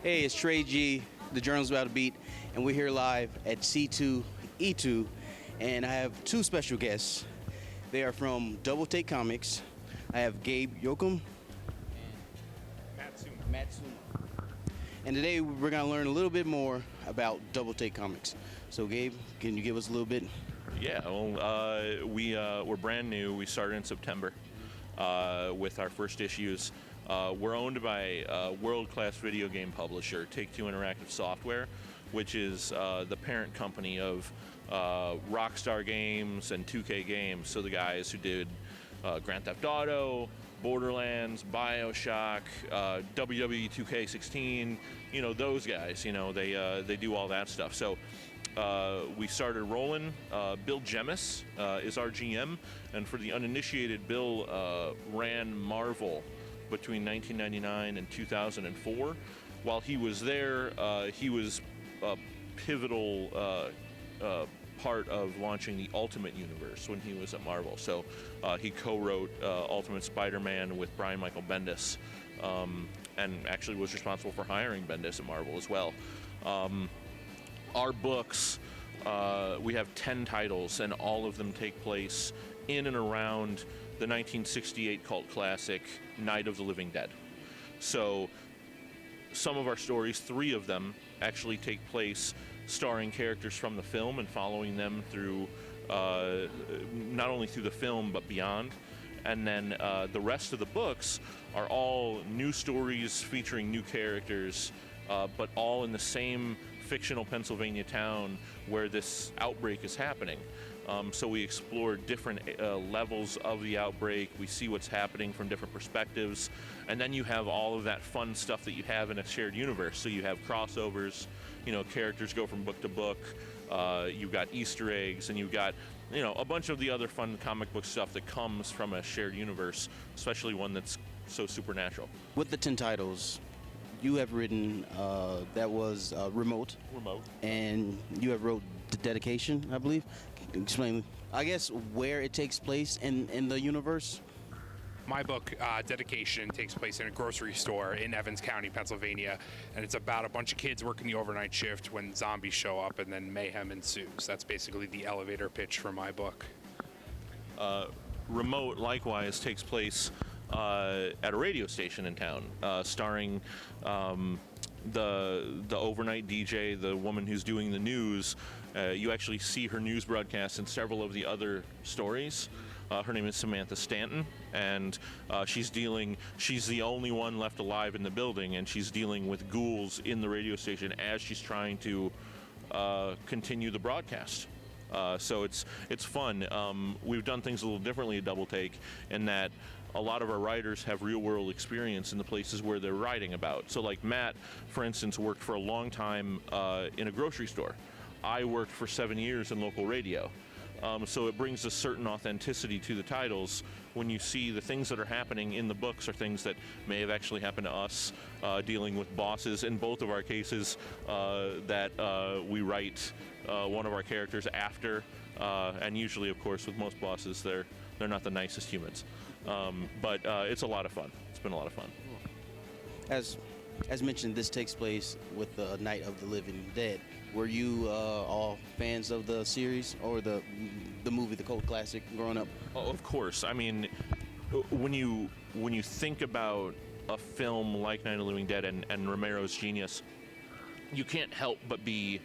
Hey, it's Trey G, the JournalistWAB Beat, and we're here live at C2E2, and I have two special guests. They are from Double Take Comics. I have Gabe Yoakum and Matsuma. And today we're going to learn a little bit more about Double Take Comics. So Gabe, can you give us a little bit? Yeah, well, we're brand new. We started in September with our first issues. We're owned by a world-class video game publisher, Take-Two Interactive Software, which is the parent company of Rockstar Games and 2K Games. So the guys who did Grand Theft Auto, Borderlands, BioShock, WWE 2K16, those guys, they do all that stuff. So we started rolling. Bill Jemis is our GM, and for the uninitiated, Bill ran Marvel between 1999 and 2004. While he was there, he was a pivotal part of launching the Ultimate Universe when he was at Marvel. So he co-wrote Ultimate Spider-Man with Brian Michael Bendis, and actually was responsible for hiring Bendis at Marvel as well. Our books, we have 10 titles, and all of them take place in and around the 1968 cult classic Night of the Living Dead. So some of our stories, 3 of them, actually take place starring characters from the film and following them through not only through the film but beyond. And then the rest of the books are all new stories featuring new characters, but all in the same fictional Pennsylvania town where this outbreak is happening. So we explore different levels of the outbreak. We see what's happening from different perspectives. And then you have all of that fun stuff that you have in a shared universe. So you have crossovers, characters go from book to book. You've got Easter eggs, and you've got, a bunch of the other fun comic book stuff that comes from a shared universe, especially one that's so supernatural. With the 10 titles, you have written, that was Remote. And you have wrote The Dedication, I believe. Explain, I guess, where it takes place in the universe. My book, Dedication, takes place in a grocery store in Evans County, Pennsylvania, and it's about a bunch of kids working the overnight shift when zombies show up and then mayhem ensues. That's basically the elevator pitch for my book. Remote, likewise, takes place at a radio station in town, starring the overnight DJ, the woman who's doing the news. You actually see her news broadcast in several of the other stories. Her name is Samantha Stanton, and she's the only one left alive in the building, and she's dealing with ghouls in the radio station as she's trying to continue the broadcast. So it's fun. We've done things a little differently at Double Take in that a lot of our writers have real-world experience in the places where they're writing about. So like Matt, for instance, worked for a long time in a grocery store. I worked for 7 years in local radio. So it brings a certain authenticity to the titles when you see the things that are happening in the books are things that may have actually happened to us, dealing with bosses in both of our cases that we write one of our characters after, and usually, of course, with most bosses, they're not the nicest humans. But it's a lot of fun. It's been a lot of fun. As mentioned, this takes place with the Night of the Living Dead. Were you all fans of the series or the movie, the cult classic, growing up? Oh, of course. I mean, when you think about a film like Night of the Living Dead and Romero's genius, you can't help but be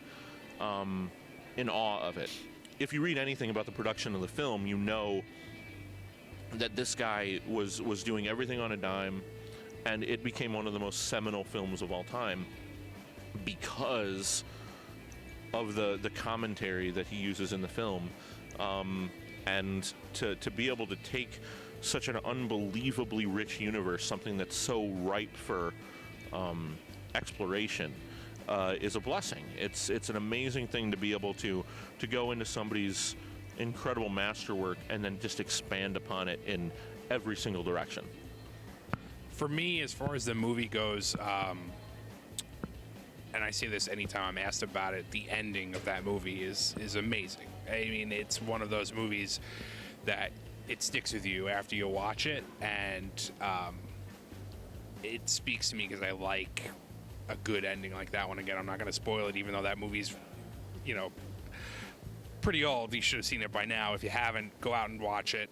in awe of it. If you read anything about the production of the film, you know that this guy was doing everything on a dime, and it became one of the most seminal films of all time because of the commentary that he uses in the film, and to be able to take such an unbelievably rich universe, something that's so ripe for exploration, is a blessing. It's an amazing thing to be able to go into somebody's incredible masterwork and then just expand upon it in every single direction. For me, as far as the movie goes, and I say this anytime I'm asked about it, the ending of that movie is amazing. I mean, it's one of those movies that it sticks with you after you watch it, and it speaks to me because I like a good ending like that one. Again, I'm not going to spoil it, even though that movie's, pretty old. You should have seen it by now. If you haven't, go out and watch it.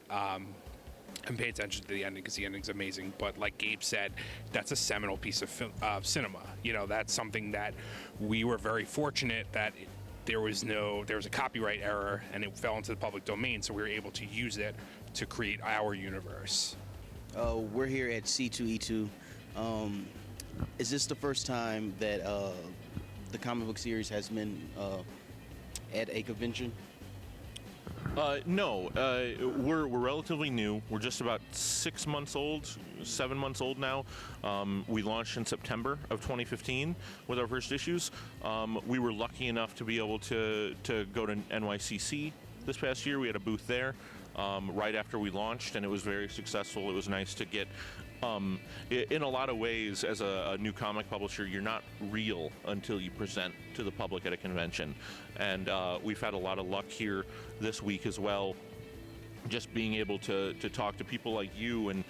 And pay attention to the ending, because the ending's amazing. But like Gabe said, that's a seminal piece of cinema. That's something that we were very fortunate that there was a copyright error and it fell into the public domain, so we were able to use it to create our universe. We're here at C2E2. Is this the first time that the comic book series has been at a convention? No, we're relatively new. We're just about 6 months old, 7 months old now. We launched in September of 2015 with our first issues. We were lucky enough to be able to go to NYCC this past year. We had a booth there right after we launched, and it was very successful. It was nice to get. In a lot of ways, as a new comic publisher, you're not real until you present to the public at a convention. And we've had a lot of luck here this week as well, just being able to talk to people like you and,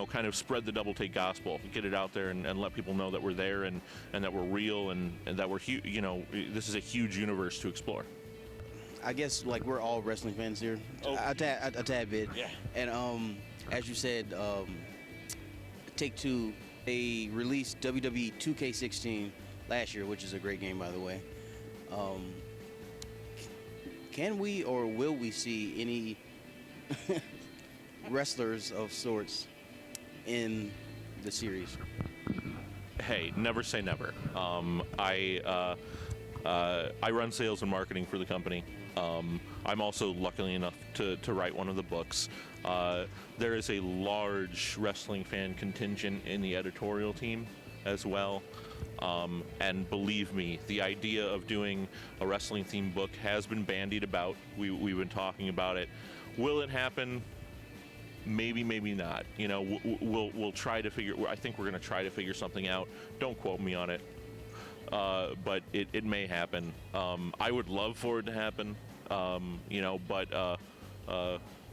kind of spread the Double Take gospel, get it out there and let people know that we're there and that we're real and that we're, this is a huge universe to explore. I guess, like, we're all wrestling fans here. Oh. A tad bit. Yeah. And as you said, Take-Two, they released WWE 2K16 last year, which is a great game, by the way. Can we or will we see any wrestlers of sorts in the series? Hey, never say never. I run sales and marketing for the company. I'm also lucky enough to write one of the books. There is a large wrestling fan contingent in the editorial team as well. And believe me, the idea of doing a wrestling themed book has been bandied about. We've been talking about it. Will it happen? Maybe, maybe not. We'll try to figure. I think we're going to try to figure something out. Don't quote me on it. But it may happen. I would love for it to happen, but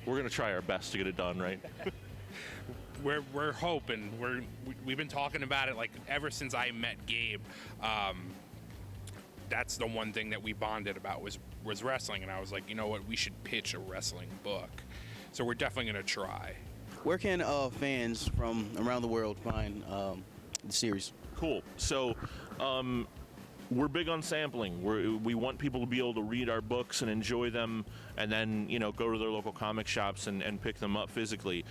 we're going to try our best to get it done, right? We're hoping. We've been talking about it like ever since I met Gabe. That's the one thing that we bonded about was wrestling, and I was like, you know what, we should pitch a wrestling book. So we're definitely going to try. Where can fans from around the world find the series? Cool. So, we're big on sampling. We want people to be able to read our books and enjoy them, and then go to their local comic shops and pick them up physically.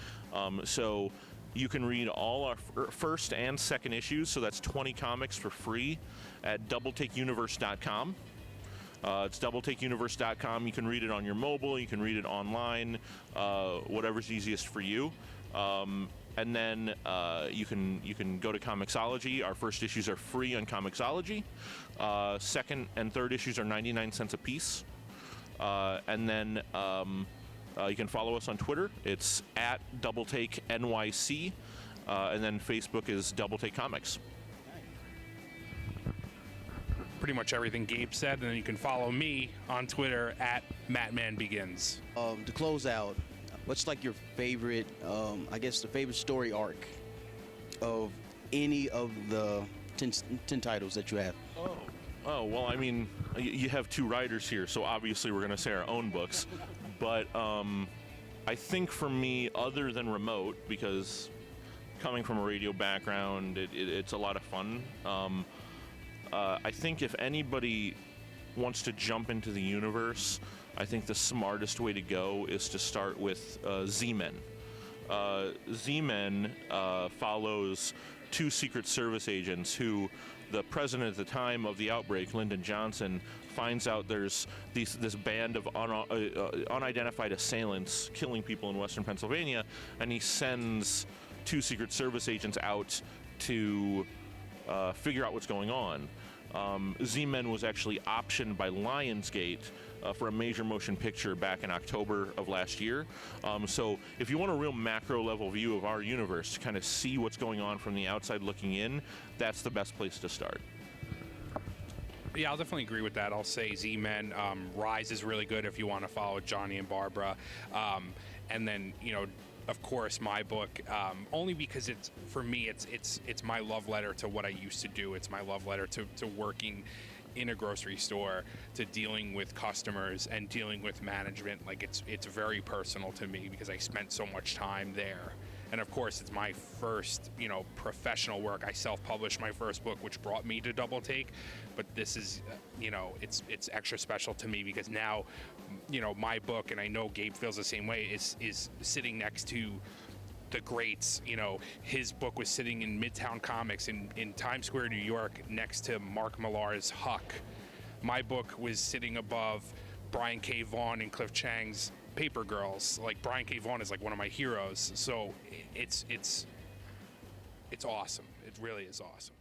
So you can read all our first and second issues. So that's 20 comics for free at doubletakeuniverse.com. It's doubletakeuniverse.com. You can read it on your mobile. You can read it online. Whatever's easiest for you. And then you can go to Comixology. Our first issues are free on Comixology. Second and third issues are 99 cents a piece. And then you can follow us on Twitter. It's at DoubleTakeNYC. And then Facebook is Double Take Comics. Pretty much everything Gabe said. And then you can follow me on Twitter at MattManBegins. To close out, what's like your favorite, the favorite story arc of any of the 10 titles that you have? Oh, well, I mean, you have two writers here, so obviously we're going to say our own books. But I think for me, other than Remote, because coming from a radio background, it's a lot of fun. I think if anybody wants to jump into the universe, I think the smartest way to go is to start with Z-Men. Z-Men follows two Secret Service agents who the president at the time of the outbreak, Lyndon Johnson, finds out there's this band of unidentified assailants killing people in western Pennsylvania, and he sends two Secret Service agents out to figure out what's going on. Z-Men was actually optioned by Lionsgate for a major motion picture back in October of last year. So if you want a real macro level view of our universe to kind of see what's going on from the outside looking in, that's the best place to start. Yeah, I'll definitely agree with that. I'll say Z-Men. Rise is really good if you want to follow Johnny and Barbara. And then, of course, my book, only because it's, for me, it's my love letter to what I used to do. It's my love letter to working in a grocery store, to dealing with customers and dealing with management. Like, it's very personal to me because I spent so much time there. And of course, it's my first, professional work. I self-published my first book, which brought me to Double Take. But this is, it's extra special to me because now, my book, and I know Gabe feels the same way, is sitting next to the greats. His book was sitting in Midtown Comics in Times Square, New York, next to Mark Millar's Huck. My book was sitting above Brian K. Vaughan and Cliff Chang's Paper Girls. Like, Brian K. Vaughan is like one of my heroes. So it's awesome. It really is awesome.